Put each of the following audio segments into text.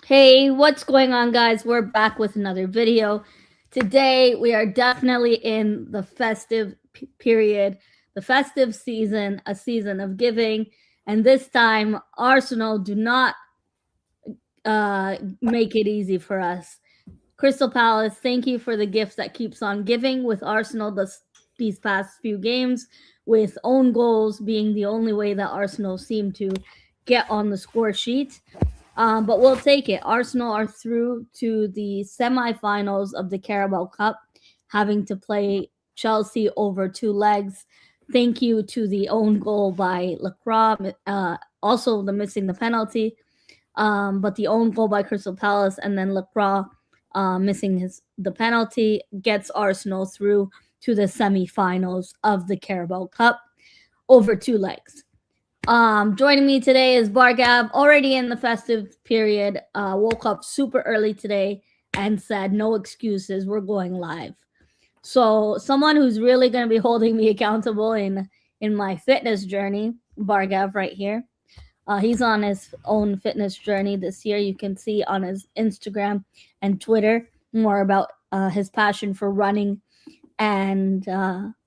Hey, what's going on, guys? We're back with another video. Today, we are definitely in the festive period, the festive season, a season of giving. And this time, Arsenal do not make it easy for us. Crystal Palace, thank you for the gift that keeps on giving with Arsenal these past few games, with own goals being the only way that Arsenal seem to get on the score sheet. But we'll take it. Arsenal are through to the semifinals of the Carabao Cup, having to play Chelsea over two legs. Thank you to the own goal by Lacroix, also the missing the penalty, but the own goal by Crystal Palace and then Lacroix missing the penalty gets Arsenal through to the semifinals of the Carabao Cup over two legs. Joining me today is Bargav, already in the festive period. Woke up super early today and said, no excuses, we're going live. So someone who's really going to be holding me accountable in my fitness journey, Bargav right here. He's on his own fitness journey this year. You can see on his Instagram and Twitter more about his passion for running and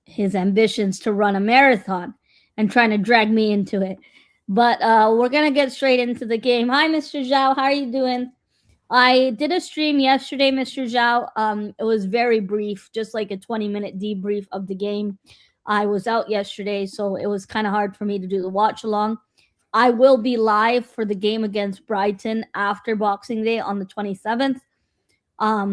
his ambitions to run a marathon and trying to drag me into it. But we're going to get straight into the game. Hi, Mr. Zhao. How are you doing? I did a stream yesterday, Mr. Zhao. It was very brief, just like a 20-minute debrief of the game. I was out yesterday, so it was kind of hard for me to do the watch along. I will be live for the game against Brighton after Boxing Day on the 27th.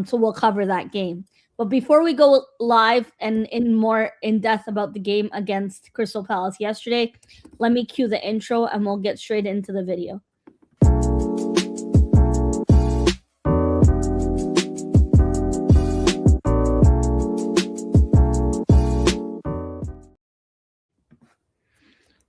So we'll cover that game. But before we go live and in more in depth about the game against Crystal Palace yesterday, let me cue the intro and we'll get straight into the video.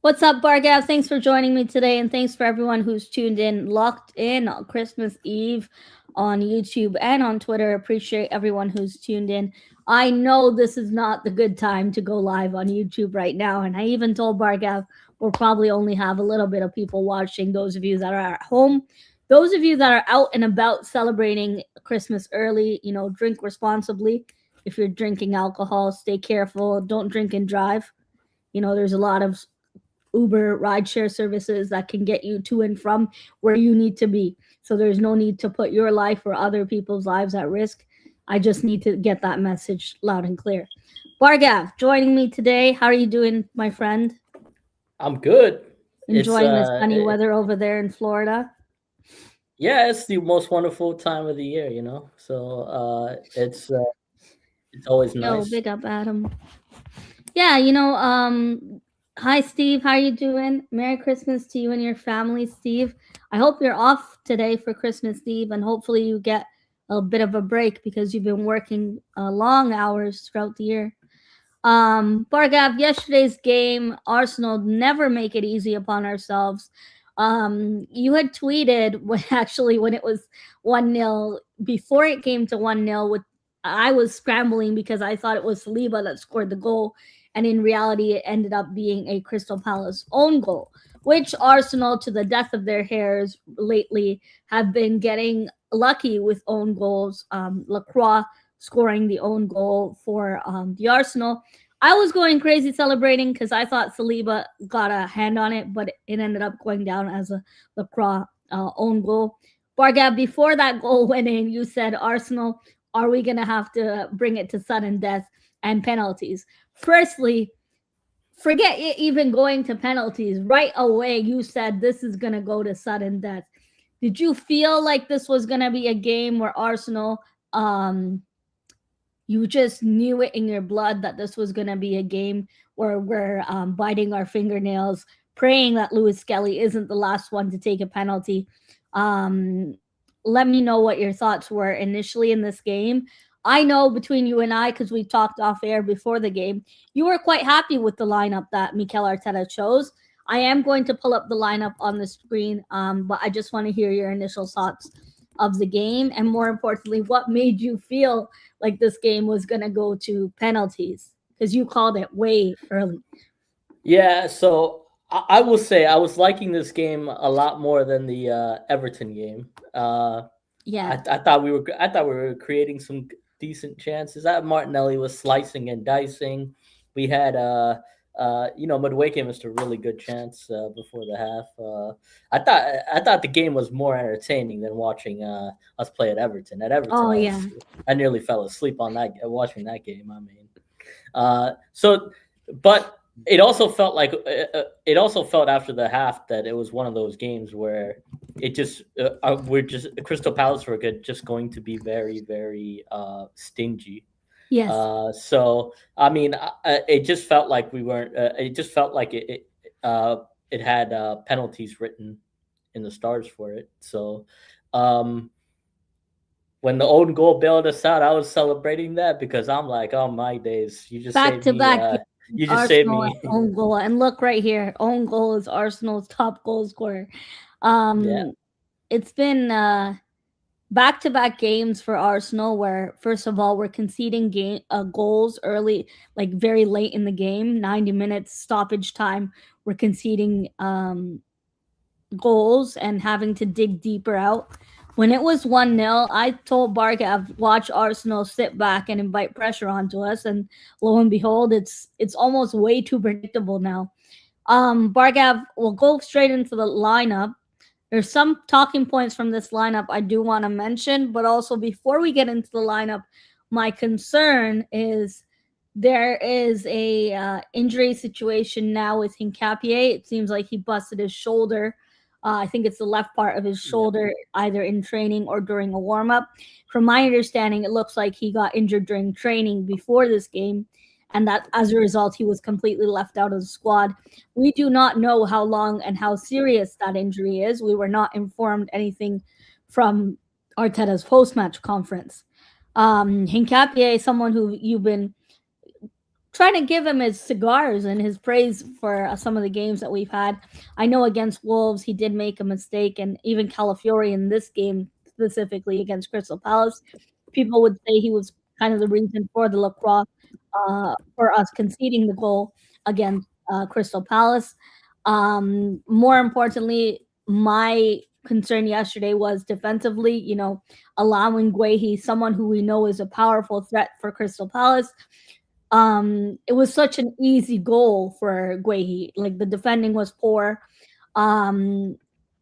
What's up, Bargav? Thanks for joining me today, and thanks for everyone who's tuned in, locked in on Christmas Eve on YouTube and on Twitter. Appreciate everyone who's tuned in. I know this is not the good time to go live on YouTube right now, and I even told Bargav we'll probably only have a little bit of people watching, those of you that are at home. Those of you that are out and about celebrating Christmas early, drink responsibly. If you're drinking alcohol, stay careful. Don't drink and drive. There's a lot of Uber rideshare services that can get you to and from where you need to be. So there's no need to put your life or other people's lives at risk. I just need to get that message loud and clear. Bargav, joining me today. How are you doing, my friend? I'm good. Enjoying the sunny weather over there in Florida? Yeah, it's the most wonderful time of the year, So it's always nice. Big up, Adam. Yeah, hi, Steve. How are you doing? Merry Christmas to you and your family, Steve. I hope you're off today for Christmas Eve, and hopefully you get a bit of a break because you've been working long hours throughout the year. Bargav, yesterday's game, Arsenal never make it easy upon ourselves. You had tweeted when it was 1-0, before it came to 1-0, I was scrambling because I thought it was Saliba that scored the goal. And in reality, it ended up being a Crystal Palace own goal, which Arsenal, to the death of their hairs lately, have been getting lucky with own goals. Lacroix scoring the own goal for the Arsenal. I was going crazy celebrating because I thought Saliba got a hand on it, but it ended up going down as a Lacroix own goal. Bargav, before that goal went in, you said, Arsenal, are we going to have to bring it to sudden death and penalties? Firstly, forget it even going to penalties. Right away, you said this is going to go to sudden death. Did you feel like this was going to be a game where Arsenal, you just knew it in your blood that this was going to be a game where we're biting our fingernails, praying that Lewis Skelly isn't the last one to take a penalty? Let me know what your thoughts were initially in this game. I know between you and I, because we talked off air before the game, you were quite happy with the lineup that Mikel Arteta chose. I am going to pull up the lineup on the screen, but I just want to hear your initial thoughts of the game, and more importantly, what made you feel like this game was going to go to penalties, because you called it way early. Yeah, so I will say I was liking this game a lot more than the Everton game. Yeah. I thought we were creating some decent chances. That Martinelli was slicing and dicing. We had Madueke missed a really good chance before the half. I thought the game was more entertaining than watching us play at Everton. At Everton, Oh yeah. I nearly fell asleep on that watching that game. I mean, so but it also felt after the half that it was one of those games where it just we're just Crystal Palace were good, just going to be very very stingy. Yes. So I mean, it just felt like we weren't. It just felt like it had penalties written in the stars for it. So um, when the own goal bailed us out, I was celebrating that because I'm like, oh my days, you just Back saved to me. back You just saved Arsenal me. own goal. And look right here. Own goal is Arsenal's top goal scorer. Yeah, Um it's been back to back games for Arsenal where first of all we're conceding goals early, like very late in the game, 90 minutes stoppage time. We're conceding goals and having to dig deeper out. When it was 1-0, I told Bargav, watch Arsenal sit back and invite pressure onto us. And lo and behold, it's almost way too predictable now. Bargav will go straight into the lineup. There's some talking points from this lineup I do want to mention, but also before we get into the lineup, my concern is there is a injury situation now with Hincapié. It seems like he busted his shoulder. I think it's the left part of his yeah, shoulder, either in training or during a warm up. From my understanding, it looks like he got injured during training before this game, and that as a result, he was completely left out of the squad. We do not know how long and how serious that injury is. We were not informed anything from Arteta's post match conference. Hincapié is someone who you've been trying to give him his cigars and his praise for some of the games that we've had. I know against Wolves he did make a mistake, and even Calafiori in this game specifically against Crystal Palace, people would say he was kind of the reason for the lacrosse for us conceding the goal against Crystal Palace. More importantly, my concern yesterday was defensively. Allowing Guehi, someone who we know is a powerful threat for Crystal Palace, it was such an easy goal for Guehi. Like the defending was poor. Um,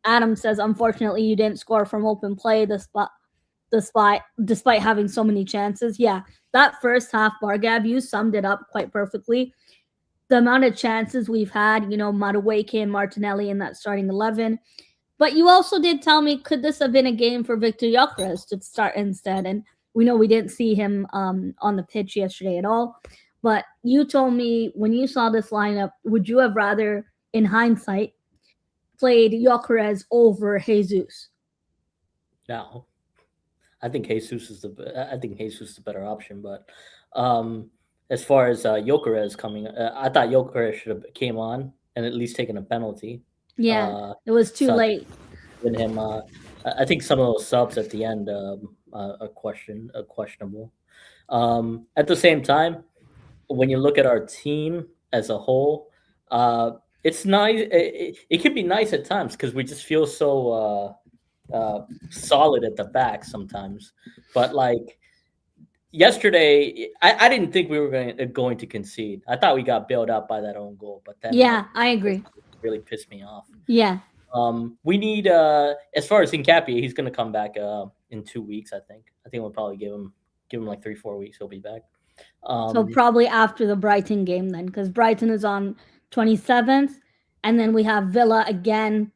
Adam says, unfortunately, you didn't score from open play despite having so many chances. Yeah, that first half, Bargab, you summed it up quite perfectly. The amount of chances we've had, Madueke and Martinelli in that starting 11. But you also did tell me, could this have been a game for Victor Gyökeres to start instead? And we know we didn't see him on the pitch yesterday at all. But you told me when you saw this lineup, would you have rather, in hindsight, played Gyökeres over Jesus? no. I think Jesus is the better option, but um, as far as Gyökeres coming, I thought Gyökeres should have came on and at least taken a penalty. Yeah, Uh, it was too such late. with him. I think some of those subs at the end are questionable. At the same time, when you look at our team as a whole, it's nice. It can be nice at times because we just feel so solid at the back sometimes. But like yesterday, I didn't think we were going to concede. I thought we got bailed out by that own goal, but then Yeah, I agree. really pissed me off. Yeah. We need as far as Hincapié, he's going to come back in 2 weeks. I think we'll probably give him like 3-4 weeks. He'll be back. So Um, probably after the Brighton game then, because Brighton is on 27th, and then we have Villa again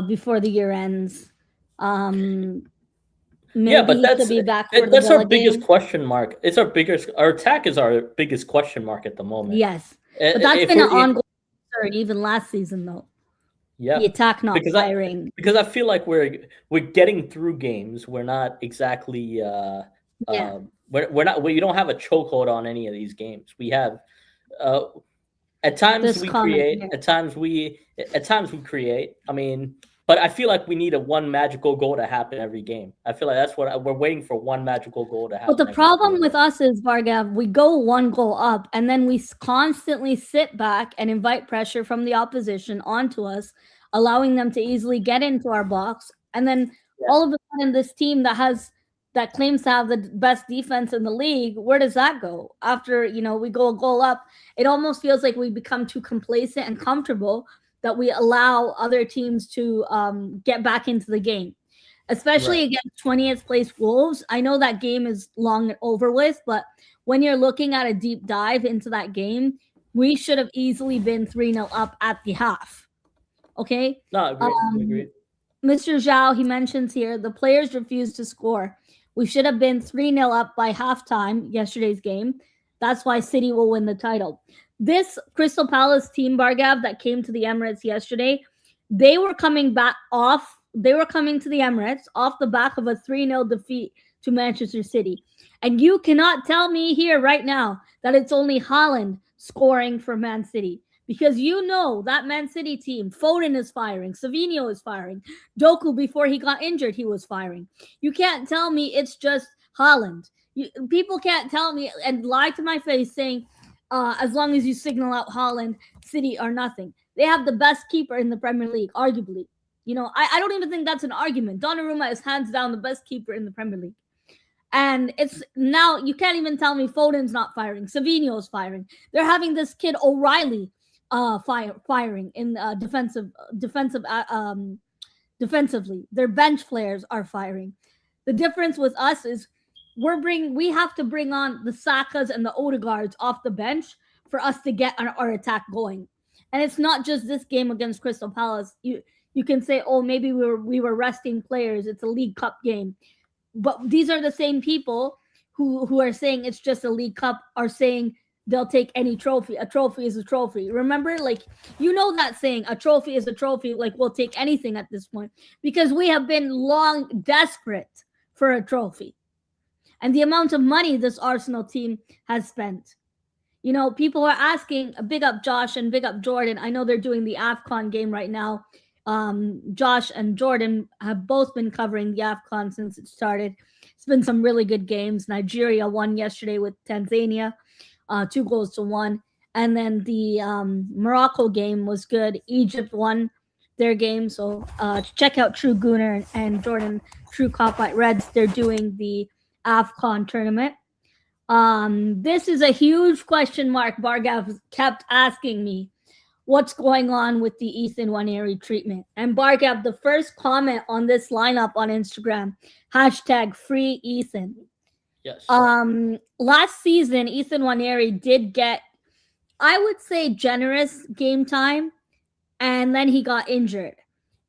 before the year ends. yeah, Maybe but he could be back for the that's our Villa biggest game. question mark. It's our attack is our biggest question mark at the moment. Yes, but that's If been an we're ongoing concern even last season though. The yeah, attack not because firing. I feel like we're getting through games. We're not exactly Yeah, we're not we don't have a chokehold on any of these games. We have uh, at times this we comment create, here. at times we create. I mean, but I feel like we need a one magical goal to happen every game. I feel like that's what we're waiting for, one magical goal to But the happen every problem game. with us is, Vargav, we go one goal up and then we constantly sit back and invite pressure from the opposition onto us, allowing them to easily get into our box. And then Yeah. all of a sudden, this team that claims to have the best defense in the league, where does that go? After, we go a goal up, it almost feels like we become too complacent and comfortable that we allow other teams to get back into the game, especially Right. against 20th place Wolves. I know that game is long and over with, but when you're looking at a deep dive into that game, we should have easily been 3-0 up at the half. Okay. No, agreed. Agreed. Mr. Zhao, he mentions here the players refused to score. We should have been 3-0 up by halftime yesterday's game. That's why City will win the title. This Crystal Palace team, Bargav, that came to the Emirates yesterday, they were coming to the Emirates off the back of a 3-0 defeat to Manchester City. And you cannot tell me here right now that it's only Haaland scoring for Man City. Because that Man City team, Foden is firing, Savinho is firing, Doku, before he got injured, he was firing. You can't tell me it's just Haaland. People can't tell me and lie to my face saying, as long as you signal out Haaland, City are nothing. They have the best keeper in the Premier League, arguably. I don't even think that's an argument. Donnarumma is hands down the best keeper in the Premier League. And it's now you can't even tell me Foden's not firing. Savinho's firing. They're having this kid O'Reilly firing in defensively. Their bench players are firing. The difference with us is we have to bring on the Sakas and the Odegaards off the bench for us to get our attack going. And it's not just this game against Crystal Palace. You can say, oh, maybe we were resting players. It's a League Cup game. But these are the same people who are saying it's just a League Cup are saying they'll take any trophy. A trophy is a trophy. Remember, that saying, a trophy is a trophy. Like, we'll take anything at this point because we have been long desperate for a trophy. And the amount of money this Arsenal team has spent. People are asking, big up Josh and big up Jordan. I know they're doing the AFCON game right now. Josh and Jordan have both been covering the AFCON since it started. It's been some really good games. Nigeria won yesterday with Tanzania, 2-1. And then the Morocco game was good. Egypt won their game. So check out True Gooner and Jordan True Copite Reds. They're doing the AFCON tournament. This is a huge question mark. Bargav kept asking me what's going on with the Ethan Nwaneri treatment. And Bargav, the first comment on this lineup on Instagram, #FreeEthan. Yes. Last season, Ethan Nwaneri did get, I would say, generous game time, and then he got injured.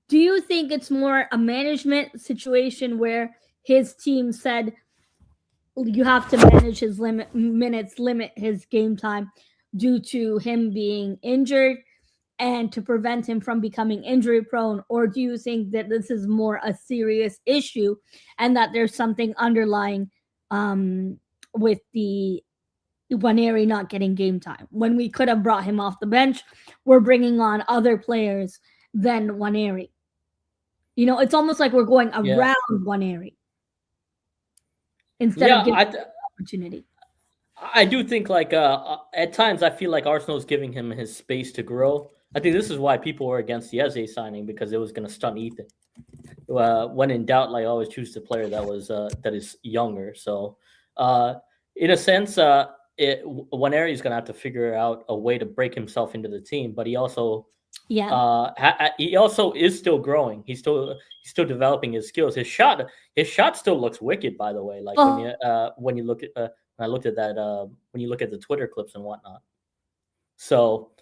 Do you think it's more a management situation where his team said you have to manage his minutes, limit his game time due to him being injured and to prevent him from becoming injury prone? Or do you think that this is more a serious issue and that there's something underlying with the Nwaneri not getting game time? When we could have brought him off the bench, we're bringing on other players than Nwaneri. It's almost like we're going around Nwaneri instead of giving him the opportunity. I do think at times I feel like Arsenal's giving him his space to grow. I think this is why people were against the Eze signing, because it was going to stun Ethan. When in doubt, always choose the player that is younger. So, in a sense, Nwaneri is going to have to figure out a way to break himself into the team, but he also he also is still growing. He's still developing his skills. His shot still looks wicked, by the way. When you look at I looked at that when you look at the Twitter clips and whatnot. So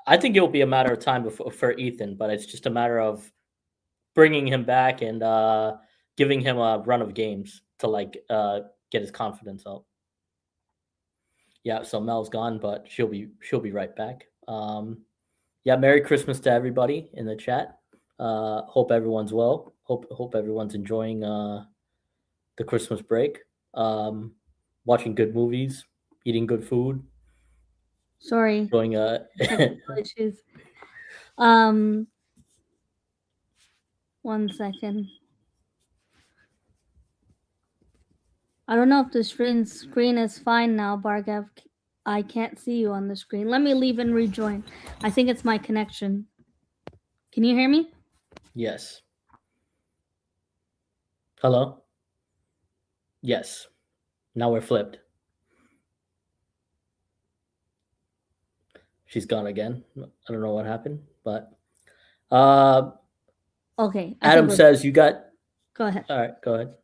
I think it will be a matter of time for Ethan, but it's just a matter of bringing him back and giving him a run of games to get his confidence up. Yeah, so Mel's gone, but she'll be right back. Yeah, Merry Christmas to everybody in the chat. Hope everyone's well. Hope everyone's enjoying the Christmas break. Watching good movies, eating good food. Sorry. Technical issues. 1 second. I don't know if the screen is fine now, Bargav. I can't see you on the screen. Let me leave and rejoin. I think it's my connection. Can you hear me? Yes. Hello? Yes. Now we're flipped. She's gone again. I don't know what happened, but Okay, I Adam think we're. says you got. Go ahead. All right, go ahead.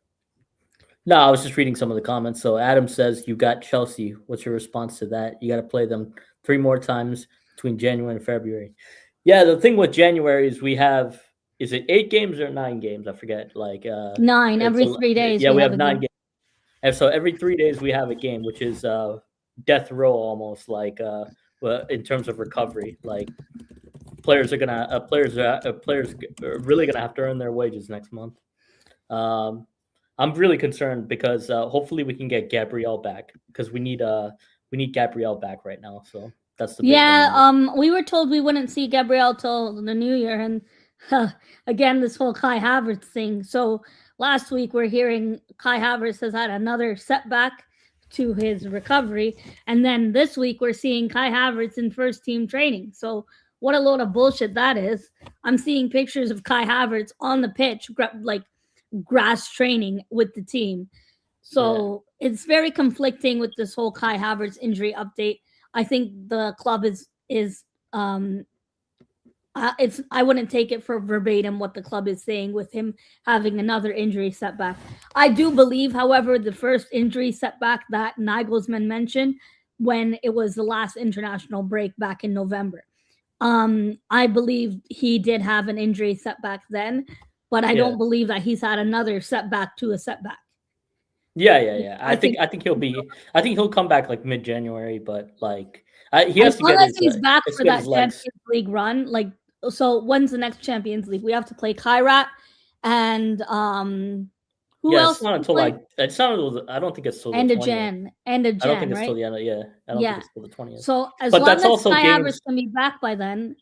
No, I was just reading some of the comments. So Adam says you got Chelsea. What's your response to that? You got to play them 3 more times between January and February. Yeah, the thing with January is we have, is it 8 games or 9 games? I forget. Like 9 it's every a, 3 days yeah, we we have have a nine game. games, and so every 3 days we have a game, which is death row almost, like in terms of recovery. Like players are really gonna have to earn their wages next month. Um, I'm really concerned because hopefully we can get Gabrielle back because we need Gabrielle back right now. So that's the big one. Yeah, we were told we wouldn't see Gabrielle till the new year, and again, this whole Kai Havertz thing. So last week we're hearing Kai Havertz has had another setback to his recovery, and then this week we're seeing Kai Havertz in first team training. So what a load of bullshit that is! I'm seeing pictures of Kai Havertz on the pitch, like grass training with the team. So it's very conflicting with this whole Kai Havertz injury update. I think the club is it's I wouldn't take it for verbatim what the club is saying with him having another injury setback. I do believe, however, the first injury setback that Nagelsmann mentioned when it was the last international break back in November. I believe he did have an injury setback then, but I don't believe that he's had another setback to a setback. Yeah. I think I think he'll be. I think he'll come back like mid January, but like he as has to long get as his he's back has to for get that his legs. Champions League run, like so when's the next Champions League? We have to play Kairat and who Yeah, else it's not do we until play? like it's not. I don't think it's till the End of 20th. Jan. End of I don't think Jan, it's till right? the end. Yeah, I don't think Yeah. it's till the 20th. So as But long as Kai Havertz can be back by then.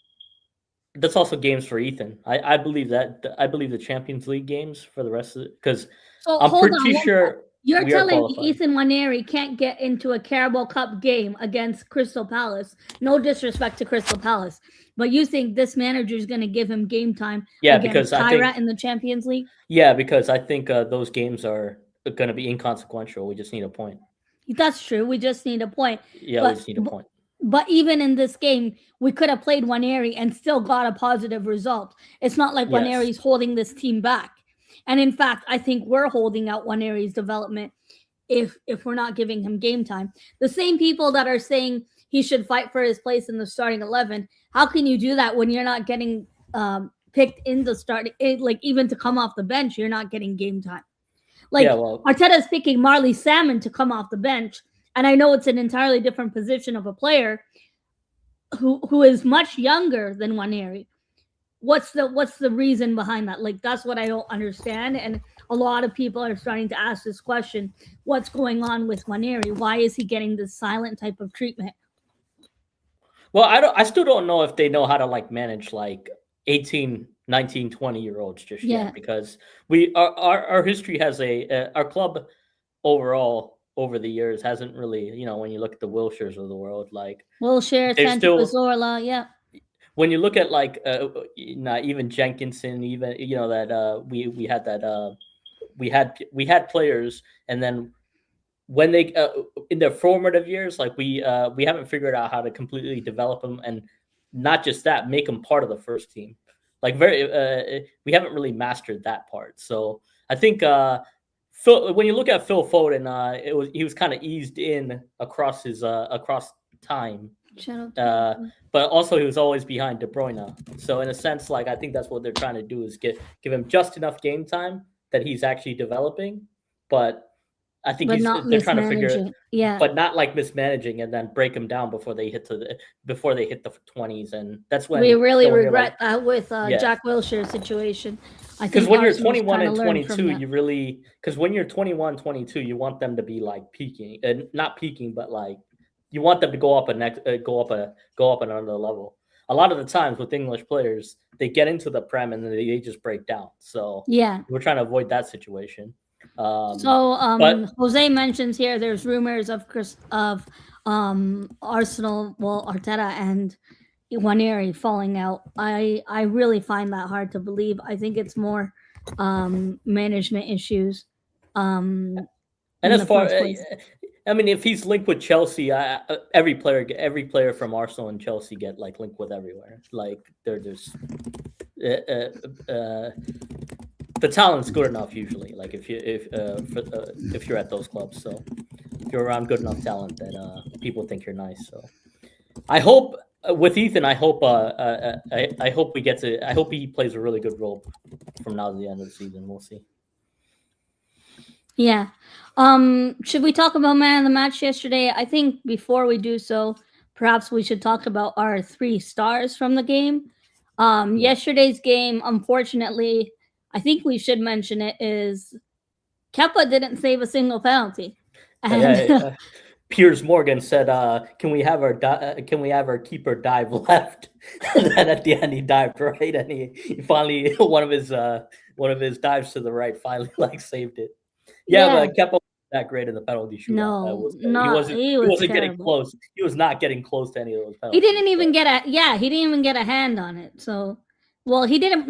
that's also games for Ethan. I believe that. I believe the Champions League games for the rest of it because So I'm hold on pretty one sec. sure You're we are telling me qualified. Ethan Waneri can't get into a Carabao Cup game against Crystal Palace. No disrespect to Crystal Palace, but you think this manager is going to give him game time Yeah, against because I think Kairat in the Champions League? those games are going to be inconsequential. We just need a point. That's true. We just need a point. Yeah, we But just need a point. but even in this game, we could have played Waneri and still got a positive result. It's not like Yes. Waneri's holding this team back. And in fact, I think we're holding out Waneri's development if we're not giving him game time. The same people that are saying he should fight for his place in the starting 11, how can you do that when you're not getting picked in the starting, like even to come off the bench, you're not getting game time. Like Arteta's picking Marley Salmon to come off the bench, and I know it's an entirely different position of a player who is much younger than Waneri. What's the reason behind that? Like that's what I don't understand, and a lot of people are starting to ask this question: what's going on with Waneri? Why is he getting this silent type of treatment? Well, I still don't know if they know how to like manage like 18, 19, 20-year olds just yet because our history has our club overall over the years hasn't really, when you look at the Wilshires of the world, like Wilshire, they're Santi still Cazorla, yeah. When you look at like not even Jenkinson, even that we had that we had players, and then when they in their formative years, like we haven't figured out how to completely develop them, and not just that, make them part of the first team. Like we haven't really mastered that part. So I think Phil, when you look at Phil Foden, he was kind of eased in across his across time. But also he was always behind De Bruyne. So in a sense, like I think that's what they're trying to do is give him just enough game time that he's actually developing. But I think they're trying to figure it, but not like mismanaging and then break him down before they hit the 20s, and that's when we really regret that with Jack Wilshire's situation. I think when you're 21 and 22, when you're 21, 22, you want them to be like peaking, and not peaking, but like you want them to go up another level. a lot of the times with English players, they get into the Prem and then they just break down. So Yeah. we're trying to avoid that situation. So But Jose mentions here there's rumors of Arsenal, well, Arteta and Waneri falling out. I really find that hard to believe. I think it's more management issues. and In as the far, first place. I mean, if he's linked with Chelsea, every player from Arsenal and Chelsea get like linked with everywhere. Like there's the talent's good enough usually. Like if you're at those clubs, so if you're around good enough talent that people think you're nice. So I hope with Ethan, I hope I hope we get to. I hope he plays a really good role from now to the end of the season. We'll see. Yeah. Should we talk about man of the match yesterday? I think before we do so, perhaps we should talk about our 3 stars from the game. Yesterday's game, unfortunately, I think we should mention it, is Kepa didn't save a single penalty. And Piers Morgan said, "Can we have our keeper dive left?" And then at the end he dived right, and he finally one of his dives to the right finally like saved it. Yeah, but Kepa wasn't that great in the penalty shootout. No, He wasn't getting close. He was not getting close to any of those penalties. He didn't even get a hand on it. So, well, he didn't.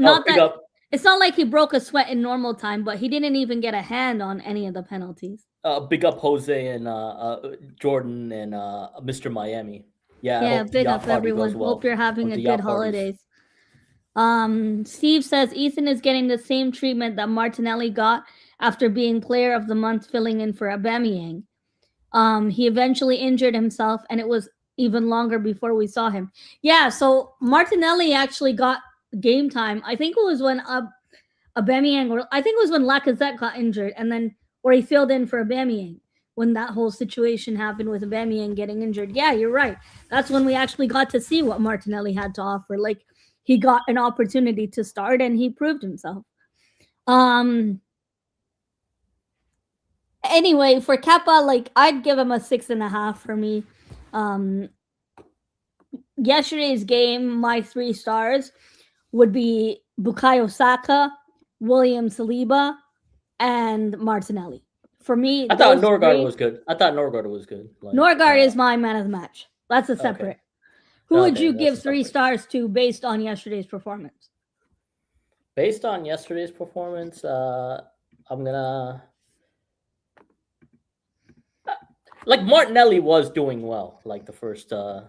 It's not like he broke a sweat in normal time, but he didn't even get a hand on any of the penalties. Big up Jose and Jordan and Mr. Miami. Yeah, big up everyone. Hope you're having a good holidays. Steve says Ethan is getting the same treatment that Martinelli got after being player of the month filling in for Aubameyang. He eventually injured himself, and it was even longer before we saw him. Yeah, so Martinelli actually got game time. I think it was when Aubameyang, or I think it was when Lacazette got injured, and then or he filled in for Aubameyang when that whole situation happened with Aubameyang getting injured. Yeah, you're right. That's when we actually got to see what Martinelli had to offer. Like, he got an opportunity to start, and he proved himself. Anyway, for Kepa, like, I'd give him a 6.5 for me. Yesterday's game, my 3 stars would be Bukayo Saka, William Saliba, and Martinelli. For me, I thought Norgard was good. Like, Norgard is my man of the match. That's a separate. Okay. Who would you give 3 stars to based on yesterday's performance? Based on yesterday's performance, I'm gonna. Like, Martinelli was doing well, like the first half.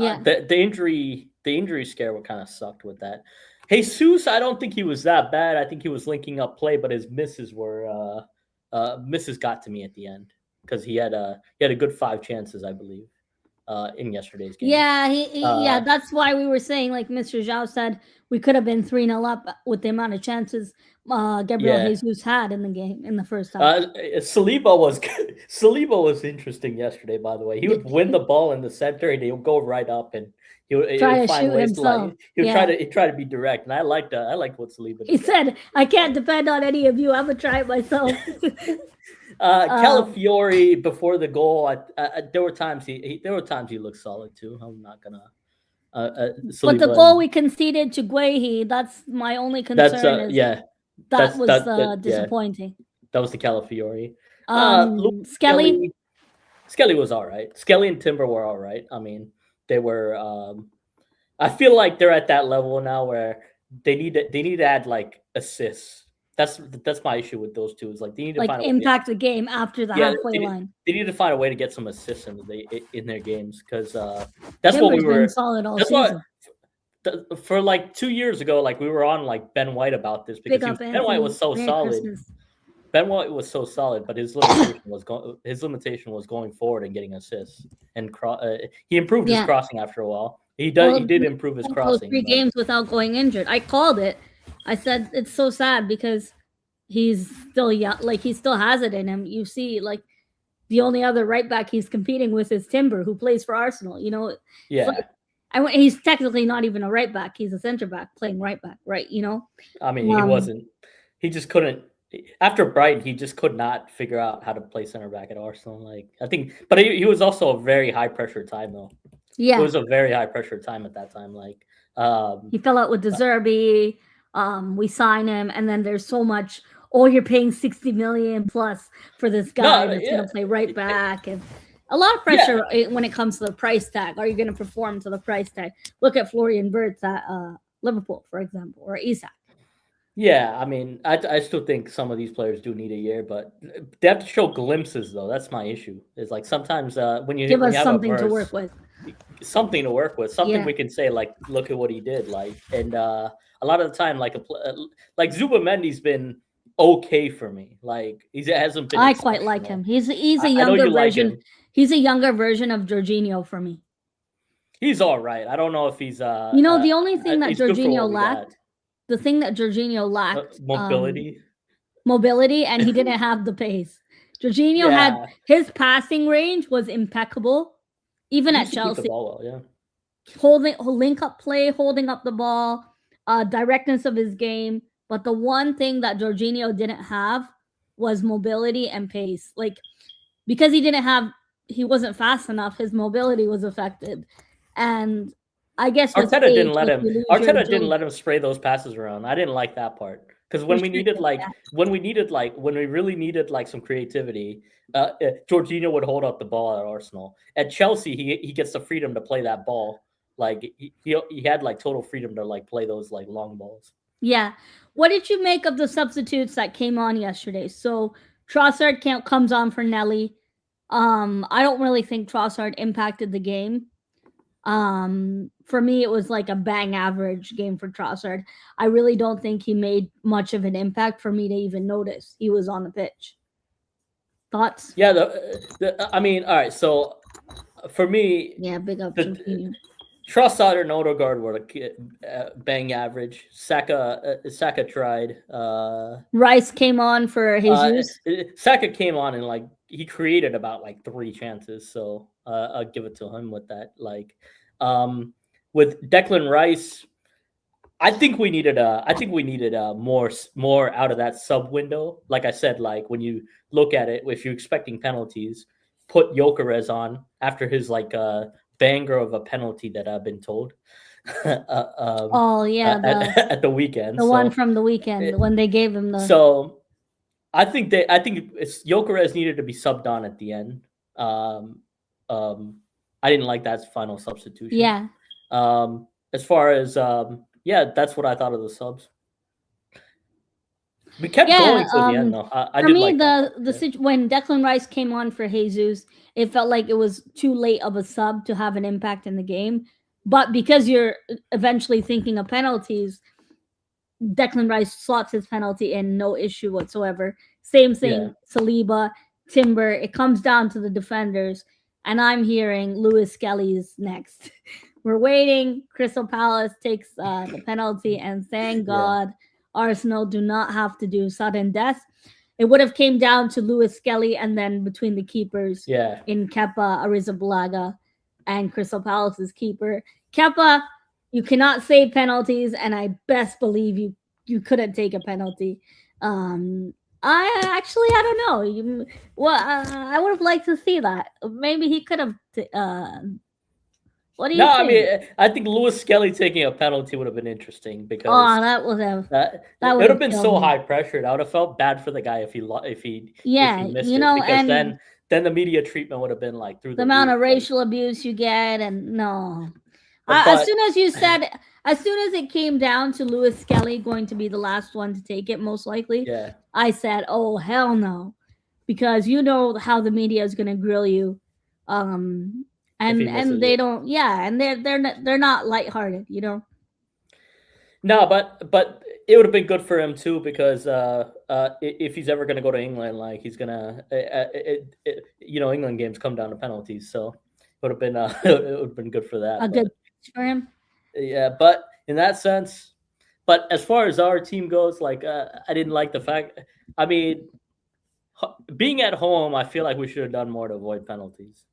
The injury scare what kind of sucked with that. Jesus, I don't think he was that bad. I think he was linking up play, but his misses got to me at the end because he had a good 5 chances, I believe, in yesterday's game. Yeah, that's why we were saying, like Mr. Zhao said, we could have been 3-0 up with the amount of chances Gabriel Jesus had in the game in the first half. Saliba was good. Saliba was interesting yesterday, by the way. He would win the ball in the center and he would go right up and he would try to shoot himself. He would try to be direct, and I liked what Saliba did. He said, "I can't depend on any of you. I'm gonna try it myself." Calafiori before the goal, there were times he looked solid too. I'm not gonna. But the goal we conceded to Guehi, that's my only concern. That was disappointing. That was the Calafiori. Skelly was all right. Skelly and Timber were all right. I mean, they were. I feel like they're at that level now where they need to add like assists. That's my issue with those two. Is like they need to find impact the game after the halfway line. They need to find a way to get some assists in their games because that's what we were. Been solid all season. For like 2 years ago, like we were on like Ben White about this because Ben White was so solid. Christmas. Ben White was so solid, but his limitation was going forward and getting assists. And he improved his crossing after a while. He did improve his crossing. 3 games without going injured. I called it. I said it's so sad because he's still young. Like, he still has it in him. You see, like, the only other right back he's competing with is Timber, who plays for Arsenal. You know, he's technically not even a right back. He's a center back playing right back, right? You know. I mean, he wasn't. He just couldn't. after Brighton, he just could not figure out how to play center back at Arsenal. Like I think, but he was also a very high pressure time though. It Yeah, was a very high pressure time at that time. Like, he fell out with De Zerbi. We sign him, and then there's so much. Oh, you're paying 60 million plus for this guy no, that's yeah, going to play right back, and a lot of yeah, pressure when it comes to the price tag. Are you going to perform to the price tag? Look at Florian Wirtz at Liverpool, for example, or Isak. yeah. I mean, I still think some of these players do need a year, but they have to show glimpses though. That's my issue. Is like sometimes Give when you us have a something to work burst, with. something to work with, something Yeah, we can say like, look at what he did. Like, and a lot of the time, like Zubamendi's been okay for me. Like he hasn't been I quite like exceptional. him. He's a I know younger you like version. him. He's a younger version of Jorginho for me. He's all right. I don't know if he's You know, the only thing that he's good for Jorginho what we got. lacked, the thing that Jorginho lacked, Mobility. mobility, and he didn't have the pace. Jorginho had Yeah, his passing range was impeccable, even he at used to keep the Chelsea. ball well. Yeah. Holding link up play, holding up the ball, directness of his game. But the one thing that Jorginho didn't have was mobility and pace. Like because he wasn't fast enough, his mobility was affected. And I guess with age, like you lose your Arteta didn't agility. let him spray those passes around. I didn't like that part because You should get that. when we really needed like some creativity, Jorginho would hold up the ball at Arsenal. At Chelsea, he gets the freedom to play that ball. Like he had like total freedom to like play those like long balls. Yeah. What did you make of the substitutes that came on yesterday? So Trossard comes on for Nelly. I don't really think Trossard impacted the game. For me, it was like a bang average game for Trossard. I really don't think he made much of an impact for me to even notice he was on the pitch. Thoughts? Yeah, I mean, all right. So for me, Yeah, big up the Jorginho. Trossard and Odegaard were bang average. Saka tried. Rice came on for Jesus. Saka came on and like he created about like 3 chances, so I'll give it to him with that. Like, with Declan Rice, I think we needed more out of that sub window. Like I said, like when you look at it, if you're expecting penalties, put Jokeres on after his like banger of a penalty that I've been told. Oh yeah, At the weekend. the one So from the weekend when they gave him the so I think it's Jokeres needed to be subbed on at the end. Um, I didn't like that final substitution. yeah. As far as yeah, that's what I thought of the subs. We kept Yeah, going till the end though. I for did me, like that part. Yeah. when Declan Rice came on for Jesus, it felt like it was too late of a sub to have an impact in the game. But because you're eventually thinking of penalties, Declan Rice slots his penalty in, no issue whatsoever. Same Yeah. thing, Saliba, Timber. It comes down to the defenders, and I'm hearing Lewis Skelly's next. We're waiting. Crystal Palace takes the penalty, and thank Yeah. God Arsenal do not have to do sudden death. It would have came down to Lewis Skelly, and then between the keepers Yeah. in Kepa Arrizabalaga and Crystal Palace's keeper. Kepa, you cannot save penalties, and I best believe you couldn't take a penalty. I don't know. I would have liked to see that. Maybe he could have. What do you No, I think? mean I think Lewis Skelly taking a penalty would have been interesting because Oh, that would have it would have been so killed me. high pressured. I would have felt bad for the guy if he Yeah, missed you it know, because and then the media treatment would have been like through the the amount roof. of racial abuse you get, and no. As But soon as you said, as soon as it came down to Lewis Skelly going to be the last one to take it, most likely, yeah, I said, "Oh hell no," because you know how the media is going to grill you, if he and misses they it. don't, yeah, and they're not lighthearted, you know. No, but it would have been good for him too because if he's ever going to go to England, like he's gonna, England games come down to penalties, so it would have been it would have been good for that. A But good for him. yeah, but in that sense, but as far as our team goes, like I didn't like the fact. I mean, being at home, I feel like we should have done more to avoid penalties.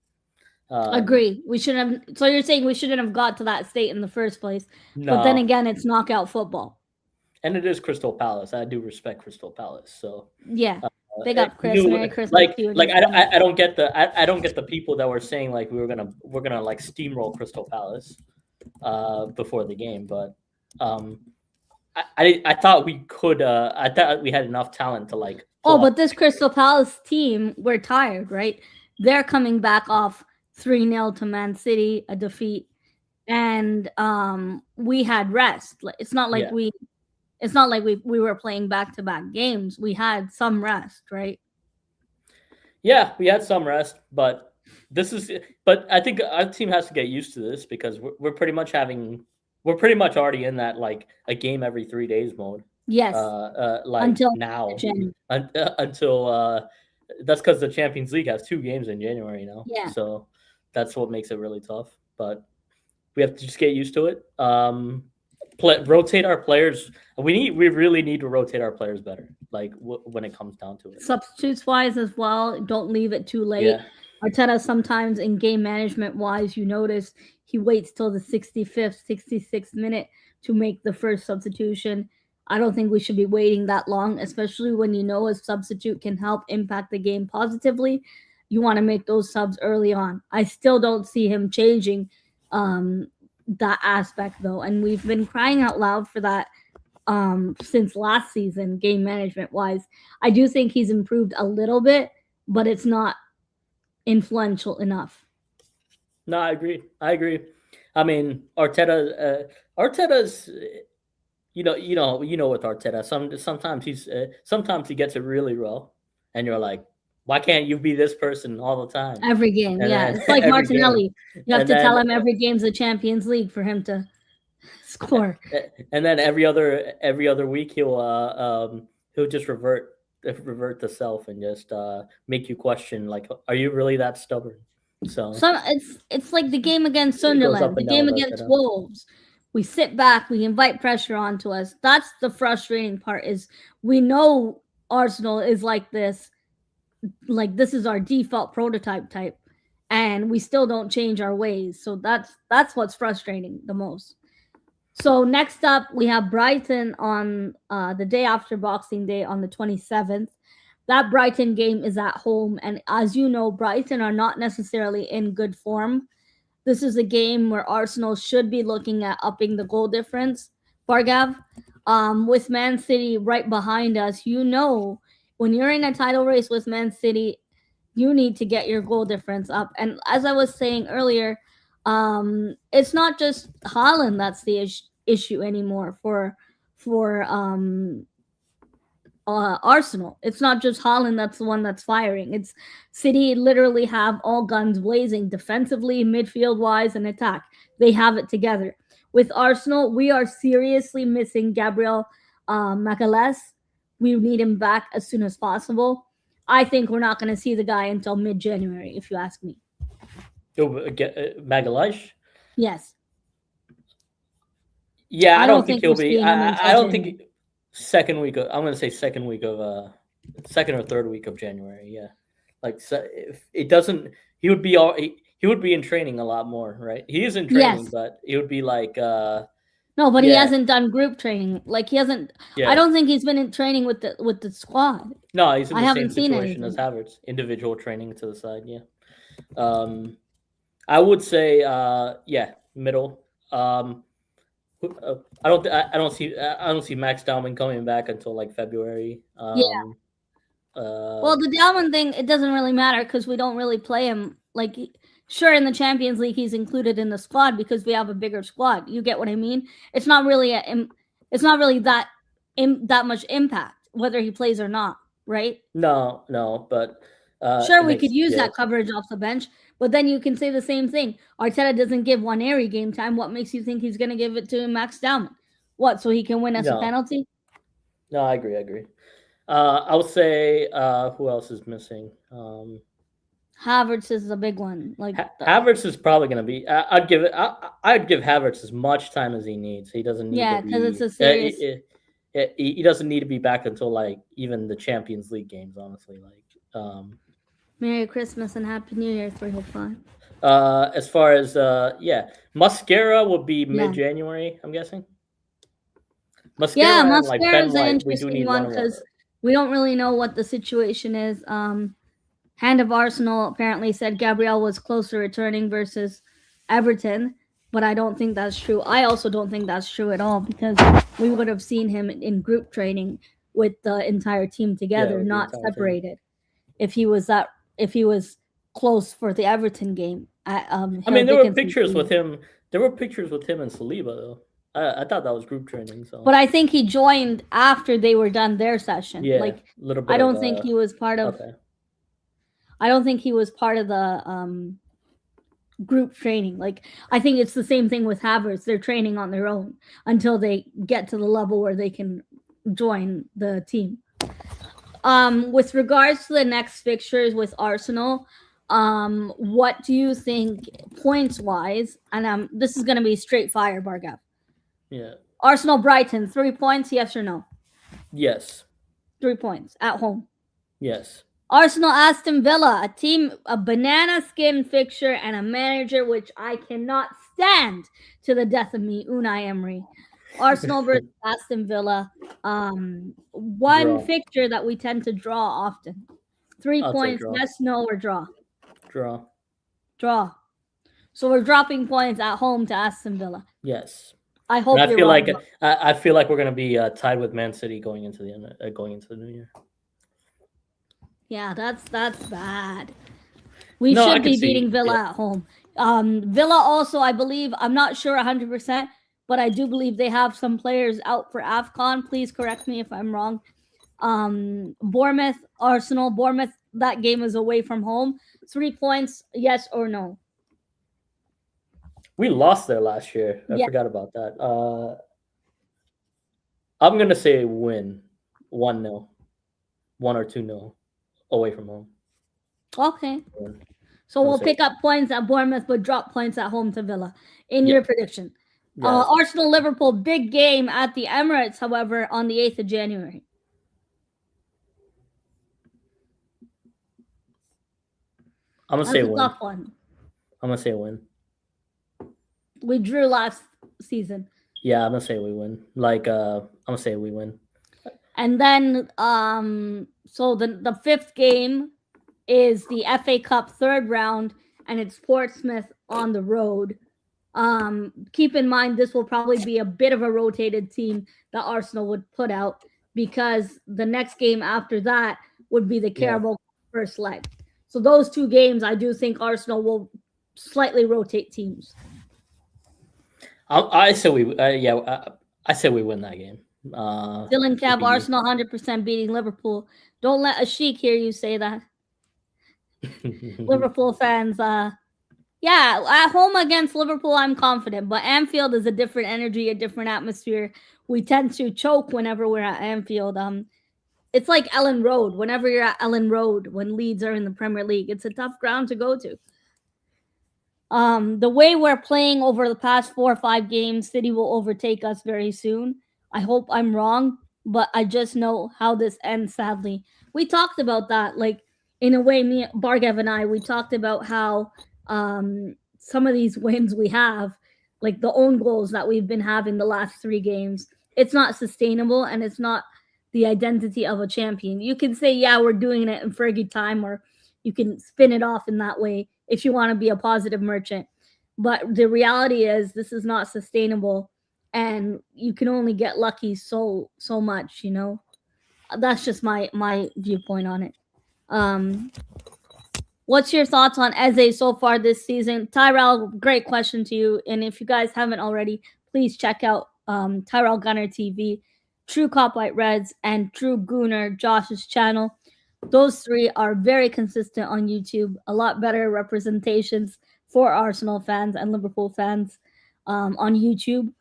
Agree. We should have. So you're saying we shouldn't have got to that state in the first place, but then No, again, it's knockout football. and it is Crystal Palace. I do respect Crystal Palace. So Yeah. Big it, up, Chris. you Merry Christmas to you and your family. I don't get I don't get the people that were saying like we're gonna like steamroll Crystal Palace before the game, but um, I thought we could I thought we had enough talent to like Oh, pull off. but this Crystal Palace team, we're tired, right? They're coming back off 3-0 to Man City, a defeat. And we had rest. It's not like Yeah, we were playing back-to-back games. We had some rest, right? yeah, we had some rest, but this is but I think our team has to get used to this because we're pretty much having we're pretty much already in that like a game every 3 days mode. Yes, Like until now January. until that's because the Champions League has 2 games in January now, Yeah. so that's what makes it really tough. But we have to just get used to it. Rotate our players. We really need to rotate our players better. Like when it comes down to it. Substitutes wise as well, don't leave it too late. Yeah, Arteta sometimes in game management wise, you notice he waits till the 65th, 66th minute to make the first substitution. I don't think we should be waiting that long, especially when you know a substitute can help impact the game positively. You want to make those subs early on. I still don't see him changing that aspect though, and we've been crying out loud for that since last season, game management wise. I do think he's improved a little bit, but it's not influential enough. no, I agree. I agree. I mean, Arteta's you know with Arteta, sometimes he gets it really well, and you're like, why can't you be this person all the time? Every game, And yeah. then It's like every game, Martinelli. You have and to tell then him every game's a Champions League for him to score. and then every other week he'll just revert to self and just make you question like, are you really that stubborn? So It's like the game against it goes Sunderland, up the and down game with against Arteta. Wolves. We sit back, we invite pressure onto us. That's the frustrating part is we know Arsenal is like this, like this is our default prototype type, and we still don't change our ways. So that's what's frustrating the most. So next up, we have Brighton on the day after Boxing Day on the 27th. That Brighton game is at home, and as you know, Brighton are not necessarily in good form. This is a game where Arsenal should be looking at upping the goal difference. Bargav, with Man City right behind us, you know, when you're in a title race with Man City, you need to get your goal difference up. And as I was saying earlier, it's not just Haaland that's the issue anymore for Arsenal. It's not just Haaland that's the one that's firing. It's City literally have all guns blazing defensively, midfield wise, and attack. They have it together. With Arsenal, we are seriously missing Gabriel Magalhaes. We need him back as soon as possible. I think we're not going to see the guy until mid-January, if you ask me. Magalhaes. Yes. Yeah, I I don't don't think think he'll we're be. seeing him I until don't January. think second week. I'm gonna say second or third week of January. Yeah, like so if it doesn't, he would be in training a lot more, right? He is in training, Yes. but it would be like No, but he yeah, hasn't done group training. Like he hasn't. I yeah. don't think he's been in training with the squad. No, he's in I the same haven't seen situation as anything. Havertz. Individual training to the side. Yeah. Um, I would say yeah, middle. I don't see Max Dowman coming back until like February. Yeah. Uh, Well, the Dalman thing, it doesn't really matter because we don't really play him. Like, sure, in the Champions League, he's included in the squad because we have a bigger squad. You get what I mean? It's not really it's not really that much impact whether he plays or not, right? no, no, but Sure, it we could makes use yeah, that coverage off the bench, but then you can say the same thing. Arteta doesn't give Waneri game time. What makes you think he's going to give it to Max Dowman? What, so he can win us a no, penalty? no. I agree. I agree. I would say who else is missing? Havertz is a big one. Like, Havertz is probably going to be. I'd give it. I'd give Havertz as much time as he needs. He doesn't need to yeah, because it's be. a serious. He doesn't need to be back until like even the Champions League games. Honestly, like Merry Christmas and Happy New Year 305. as far as yeah, Mascara would be Yeah. mid January. I'm guessing. Yeah, Mascara and like Mascara Ben is an White, we do interesting need one one because water. we don't really know what the situation is. Hand of Arsenal apparently said Gabriel was close to returning versus Everton, but I don't think that's true. I also don't think that's true at all because we would have seen him in group training with the entire team Yeah, together, with the not entire team. separated. If he was close for the Everton game at I Hill mean, there were Dickinson pictures with Stadium. him. There were pictures with him and Saliba though. I thought that was group training. So But I think he joined after they were done their session. yeah, Like a little I bit of don't think he was part of okay. I don't think he was part of the group training. Like I think it's the same thing with Havertz. They're training on their own until they get to the level where they can join the team. With regards to the next fixtures with Arsenal, what do you think points wise? And this is gonna be straight fire, Bargav. Yeah. Arsenal Brighton, 3 points, yes or no? Yes. 3 points at home. Yes. Arsenal Aston Villa, a banana skin fixture and a manager which I cannot stand to the death of me, Unai Emery. Arsenal versus Aston Villa, one Draw. fixture that we tend to draw often. 3 I'll take points, draw. yes, no, or draw. Draw. Draw. So we're dropping points at home to Aston Villa. Yes. I hope And you're wrong. I feel like we're gonna be tied with Man City going into the new year. Yeah, that's bad. We No, I should can be see- beating Villa yeah. at home. Villa also, I believe, I'm not sure 100%, but I do believe they have some players out for AFCON. Please correct me if I'm wrong. Bournemouth, Arsenal, Bournemouth, that game is away from home. 3 points, yes or no? We lost there last year. I Yeah. forgot about that. I'm gonna say win 1-0. 1 or 2-0 away from home. Okay. Win. So I'm we'll saying- pick up points at Bournemouth, but drop points at home to Villa. In Yeah. your prediction. Yeah. Arsenal Liverpool, big game at the Emirates, however, on the 8th of January. I'm gonna That's say a win. tough one. I'm gonna say win. We drew last season. Yeah, I'm gonna say we win. Like I'm gonna say we win. And then so the fifth game is the FA Cup third round, and it's Portsmouth on the road. Keep in mind this will probably be a bit of a rotated team that Arsenal would put out because the next game after that would be the Carabao first leg. So those 2 games, I do think Arsenal will slightly rotate teams. I say we I say we win that game. Dylan Cab, Arsenal 100% beating Liverpool. Don't let a sheik hear you say that. Liverpool fans, yeah, at home against Liverpool, I'm confident, but Anfield is a different energy, a different atmosphere. We tend to choke whenever we're at Anfield. It's like Ellen Road. Whenever you're at Ellen Road, when Leeds are in the Premier League, it's a tough ground to go to. The way we're playing over the past 4 or 5 games, City will overtake us very soon. I hope I'm wrong, but I just know how this ends, sadly. We talked about that, like, in a way, me, Bargav and I, we talked about how some of these wins we have, like the own goals that we've been having the last 3 games, it's not sustainable and it's not the identity of a champion. You can say, yeah, we're doing it in Fergie time, or you can spin it off in that way if you want to be a positive merchant. But the reality is this is not sustainable and you can only get lucky so much, you know. That's just my viewpoint on it. What's your thoughts on Eze so far this season? Tyrell, great question to you. And if you guys haven't already, please check out Tyrell Gunner TV, True Cop White Reds, and True Gooner, Josh's channel. Those 3 are very consistent on YouTube. A lot better representations for Arsenal fans and Liverpool fans on YouTube.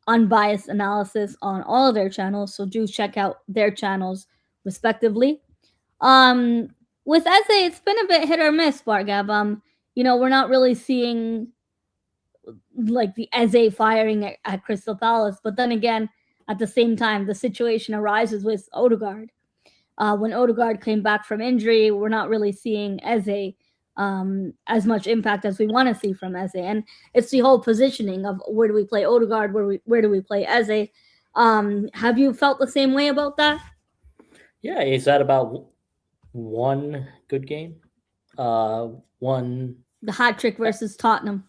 Unbiased analysis on all of their channels. So do check out their channels respectively. With Eze, it's been a bit hit or miss, Bargav. We're not really seeing like the Eze firing at Crystal Palace. But then again, at the same time, the situation arises with Odegaard. When Odegaard came back from injury, we're not really seeing Eze as much impact as we want to see from Eze. And it's the whole positioning of where do we play Odegaard, where do we play Eze. Have you felt the same way about that? Yeah, he's had about one good game. One. The hat trick versus Tottenham.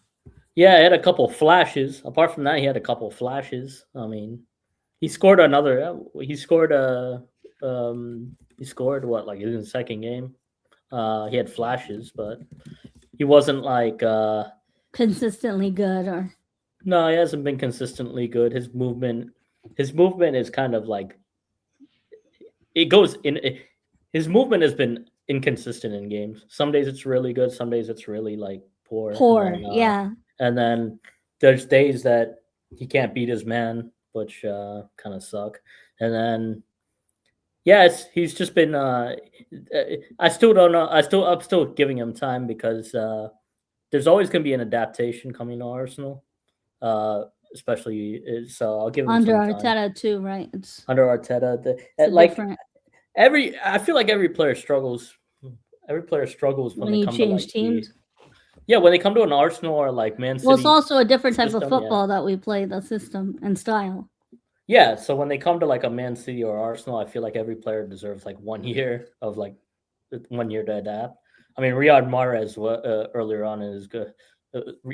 Yeah, he had a couple flashes. Apart from that, he had a couple flashes. I mean, he scored another. He scored a. He scored what, like in his second game. He had flashes, but he wasn't like. Consistently good, or No, he hasn't been consistently good. His movement is kind of like it goes in. His movement has been inconsistent in games. Some days it's really good. Some days it's really like poor, poor. Yeah. and then there's days that he can't beat his man, which kind of suck. And then yeah, he's just been. I still don't know. I'm still giving him time because there's always going to be an adaptation coming to Arsenal, especially. So I'll give him Under some time. Arteta too, right? It's Under Arteta, like different I feel like every player struggles. Every player struggles when when they you come to change like teams. when they come to an Arsenal or like Man Well, it's City also a different type of system. Yeah, football that we play, the system and style. yeah. So when they come to like a Man City or Arsenal, I feel like every player deserves like 1 year of like 1 year to adapt. I mean, Riyad Mahrez earlier on in his good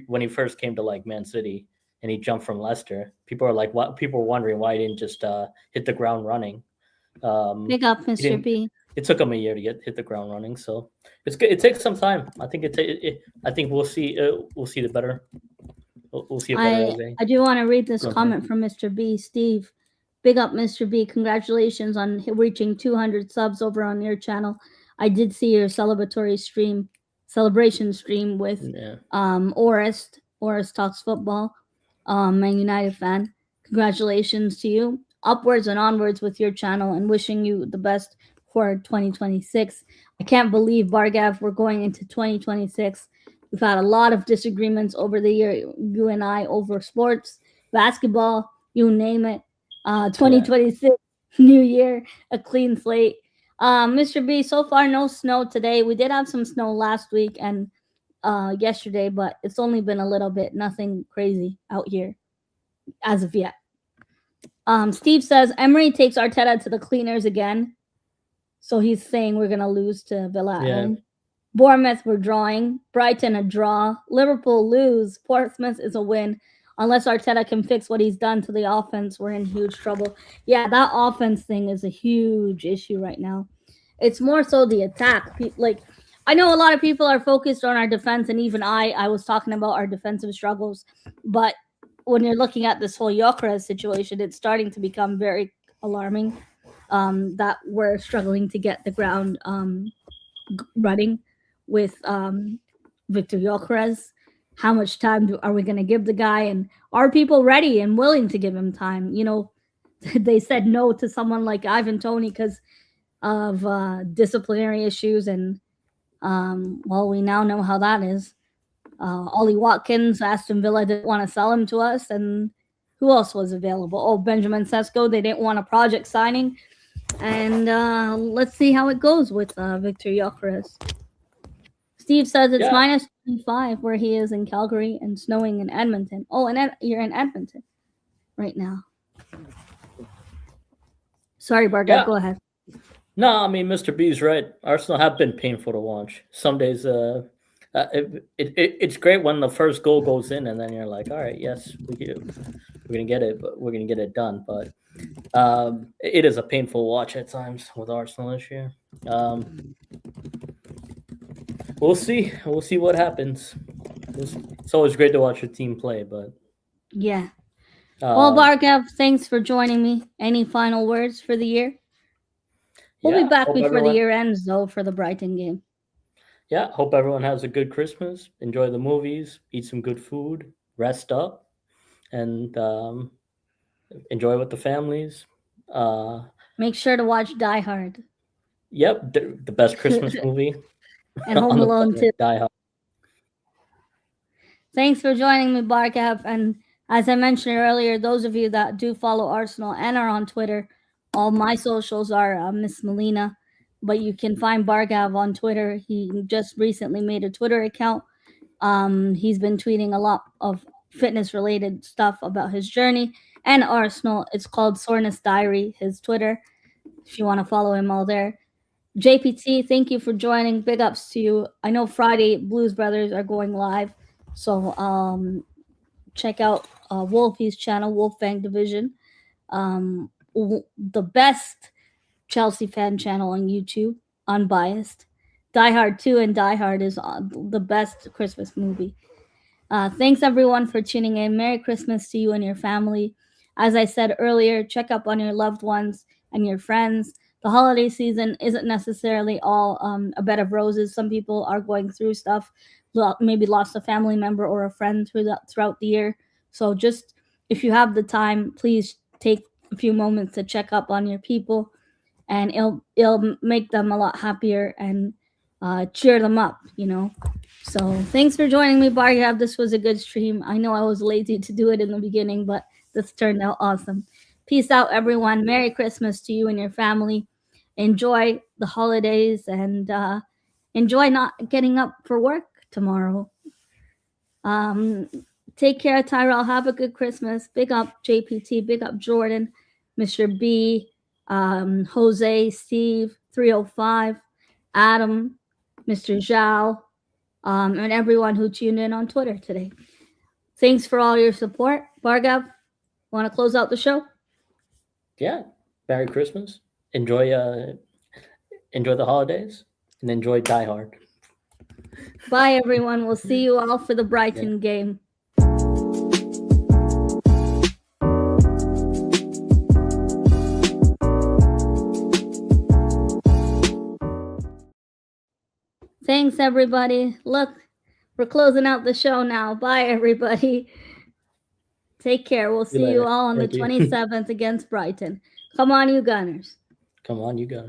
when he first came to like Man City and he jumped from Leicester. People are like, what? People were wondering why he didn't just hit the ground running. Big up, He Mr. didn't. B. It took him a year to hit the ground running, so it's good. It takes some time. I think I think we'll see. We'll see the better. We'll see a better I do want to read this Okay. comment from Mr. B. Steve, big up, Mr. B. Congratulations on reaching 200 subs over on your channel. I did see your celebration stream with Yeah. Orest. Orest talks football, Man United fan. Congratulations to you. Upwards and onwards with your channel, and wishing you the best for 2026. I can't believe, Bargav, we're going into 2026. We've had a lot of disagreements over the year, you and I, over sports, basketball, you name it. 2026, new year, a clean slate. Mr. B, so far no snow today. We did have some snow last week and yesterday, but it's only been a little bit. Nothing crazy out here as of yet. Steve says Emery takes Arteta to the cleaners again. So he's saying we're going to lose to Villa at home. Bournemouth, we're drawing. Brighton, a draw. Liverpool, lose. Portsmouth is a win. Unless Arteta can fix what he's done to the offense, we're in huge trouble. Yeah, that offense thing is a huge issue right now. It's more so the attack. Like, I know a lot of people are focused on our defense, and even I was talking about our defensive struggles. But when you're looking at this whole Gyökeres situation, it's starting to become very alarming that we're struggling to get the ground running with Victor Gyökeres. How much time are we going to give the guy? And are people ready and willing to give him time? You know, they said no to someone like Ivan Toney because of disciplinary issues. And, well, we now know how that is. Ollie Watkins, Aston Villa didn't want to sell him to us. And who else was available? Oh, Benjamin Sesko. They didn't want a project signing. And let's see how it goes with Victor Gyökeres. Steve says it's minus 25 where he is in Calgary and snowing in Edmonton. Oh, and you're in Edmonton right now. Sorry, Bargat, go ahead. No, I mean, Mr. B's right. Arsenal have been painful to watch. Some days it's great when the first goal goes in and then you're like, all right, yes, we're going to get it, but we're going to get it done. But it is a painful watch at times with Arsenal this year. We'll see. We'll see what happens. It's always great to watch your team play, but yeah. Well, Bargav, thanks for joining me. Any final words for the year? We'll be back before the year ends, though, for the Brighton game. Yeah, hope everyone has a good Christmas. Enjoy the movies, eat some good food, rest up, and enjoy with the families. Make sure to watch Die Hard. Yep, the best Christmas movie. And Home Alone too. Die Hard. Thanks for joining me, Bargav. And as I mentioned earlier, those of you that do follow Arsenal and are on Twitter, all my socials are Miss Melina. But you can find Bargav on Twitter. He just recently made a Twitter account. He's been tweeting a lot of fitness-related stuff about his journey. and Arsenal. It's called Soreness Diary, his Twitter, if you want to follow him all there. JPT, thank you for joining. Big ups to you. I know Friday Blues Brothers are going live, so check out Wolfie's channel, Wolfgang Division. The best Chelsea fan channel on YouTube, unbiased. Die Hard 2 and Die Hard is the best Christmas movie. Thanks everyone for tuning in. Merry Christmas to you and your family. As I said earlier, check up on your loved ones and your friends. The holiday season isn't necessarily all a bed of roses. Some people are going through stuff, maybe lost a family member or a friend throughout the year. So just if you have the time, please take a few moments to check up on your people, and it'll make them a lot happier and cheer them up, you know. So thanks for joining me, Bargab. This was a good stream. I know I was lazy to do it in the beginning, but this turned out awesome. Peace out, everyone. Merry Christmas to you and your family. Enjoy the holidays and enjoy not getting up for work tomorrow. Take care, Tyrell. Have a good Christmas. Big up JPT. Big up Jordan, Mr. B, Jose, Steve, 305, Adam, Mr. Zhao, and everyone who tuned in on Twitter today. Thanks for all your support. Bargav, want to close out the show? Yeah. Merry Christmas. Enjoy the holidays and enjoy Die Hard. Bye, everyone. We'll see you all for the Brighton game. Thanks, everybody. Look, we're closing out the show now. Bye, everybody. Take care. We'll see you all on the 27th against Brighton. Come on, you Gunners. Come on, you Gunners.